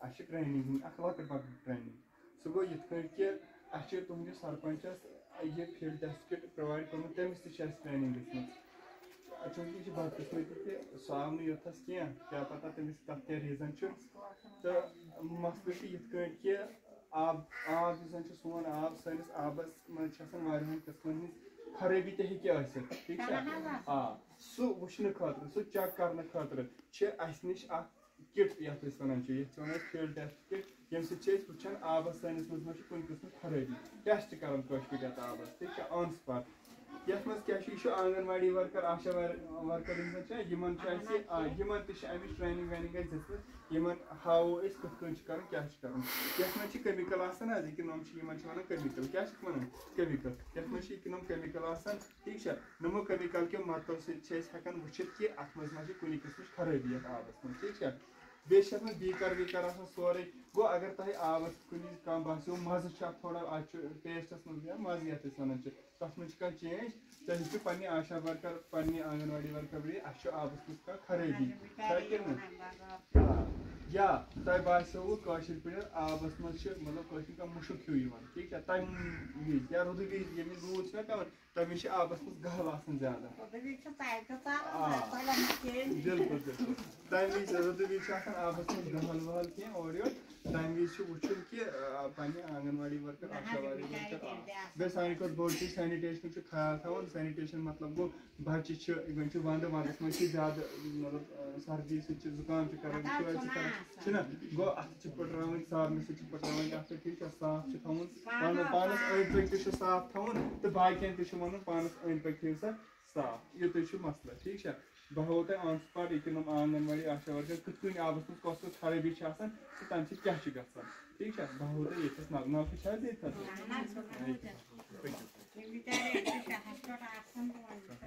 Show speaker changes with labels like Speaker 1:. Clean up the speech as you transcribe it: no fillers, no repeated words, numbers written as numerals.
Speaker 1: اچھے ٹریننگ اخ لکٹ لکٹ ٹریننگ سہ گو یت کہ اچھے تہندس سرپنچس یہ فیلڈ ٹیسٹ کٹ پرووائڈ کرمت تمس تہ ٹریننگ دژمت چونکہ یہ بدقسمتی کہ سہ آو نہٕ یوٚتھس کینٛہہ کیٛاہ پتہ تٔمِس تتھ کیٛاہ ریٖزن چھُ تہٕ مسلہٕ چھُ یِتھ کٲٹھۍ کہ آب یُس زن چھُ سون آب سٲنِس آبس منٛز چھِ آسان واریاہن قٕسمن ہٕنٛز خرٲبی تہِ ہیٚکہِ ٲسِتھ ٹھیٖک چھا سُہ وٕچھنہٕ خٲطرٕ سُہ چیک کرنہٕ خٲطرٕ چھِ اسہِ نِش اکھ کٹ یتھ أسۍ ونان چھِ یتھ ونان أسۍ فیلڈ ٹیسٹ کٹ ییٚمہِ سۭتۍ چھِ أسۍ وٕچھان آبس سٲنِس منٛز ما چھِ کُنہِ قٕسمٕچ خرٲبی ٹیسٹ کران کٲشِر پٲٹھۍ یتھ آبس ٹھیٖک چھا آن سپاٹ یتھ منٛز کیٛاہ چھُ یہِ چھُ آنگن واڑی ورکر آشا ورکر یِم زن چھِ یِمن چھِ اسہِ یِمن تہِ چھِ امِچ ٹریننگ ویننگ اسہِ دِژمٕژ یِمن ہاوو أسۍ کِتھ کٔنۍ چھِ کرُن کیٛاہ چھِ کرُن یتھ منٛز چھِ کیمِکل آسان حظ یہِ نۄم چھِ یِمن چھِ ونان کیمِکل کیٛاہ چھِکھ ونان کیمِکل یتھ منٛز چھِ یہِ کیمِکل آسان ٹھیٖک چھا نۄمو کیمِکل کیو مدتو سۭتۍ چھِ أسۍ ہٮ۪کان وٕچھِتھ کہِ اتھ منٛز ما چھِ کُنہِ قٕسمٕچ خرٲبی یتھ آبس منٛز ٹھیٖک چھا بیٚیہِ چھِ اتھ منٛز بیٖکر ویٖکر آسان سورُے گوٚو اگر تۄہہِ آبس کُنہِ کانٛہہ باسیو مزٕ چھُ اتھ تھوڑا اتھ چھُ ٹیسٹس منٛز یا مزٕ یتھ أسۍ ونان چھِ تتھ منٛز چھِ کانٛہہ چینج تُہۍ ہیٚکِو پننہِ آشا ورکر پننہِ آنگن واڑی ورکر ؤنِتھ اسہِ چھُ آبس منٛز کانٛہہ خرٲبی چھا کِنہٕ یا تۄہہِ باسیووُ کٲشِر پٲٹھۍ آبس منٛز چھِ مطلب کٲشِر کانٛہہ مُشُک ہیوٗ یِوان ٹھیٖک چھا تمہِ وِزِ یا روٗدٕ وِزِ ییٚمہِ وِزِ روٗد چھُنہ پیٚوان تمہِ وِزِ چھِ آبس منٛز گہل آسان زیادٕ بِلکُل بِلکُل تمہِ وِزِ روٗدٕ وِزِ چھِ آسان آبس منٛز گہل وہل کینٛہہ اورٕ یورٕ تمہِ وِزِ چھُ وٕچھُن کہِ پننہِ آنگن واڑی ورکر آشا واڑی ورکر بیٚیہِ ساروی کھۄتہٕ بوٚڑ چیٖز سینِٹیشنُک چھُ خیال تھاوُن سینِٹیشن مطلب گوٚو بچہِ چھِ وۄنۍ چھُ ونٛدٕ ونٛدس منٛز چھِ زیادٕ مطلب سردی سۭتۍ چھِ زُکام چھُ کران چھٲتۍ چھِ کران چھُنہ گوٚو اتھٕ چھِ پٔٹراوٕنۍ صابنہِ سۭتۍ چھِ پٔٹراوٕنۍ اتھٕ ٹھیٖک چھا صاف چھُ تھاوُن پانس أنٛدۍ پٔکۍ تہِ چھُ صاف تھاوُن تہٕ باقین تہِ چھُ ونُن پانس أنٛدۍ پٔکۍ تھٲیِو سا صاف یُتُے چھُ مسلہٕ ٹھیٖک چھا بہٕ ہاوو تۄہہِ آن سپاٹ ییٚکیاہ یِم آنگن واڑی آشا ورکر کِتھ کٔنۍ آبس منٛز کۄس کۄس خرٲبی چھِ آسان تہٕ تمہِ سۭتۍ کیٛاہ چھُ گژھان ٹھیٖک چھا بہٕ ہاوو تۄہہِ ییٚتھس نلکہٕ چھِ حظ ییٚتھس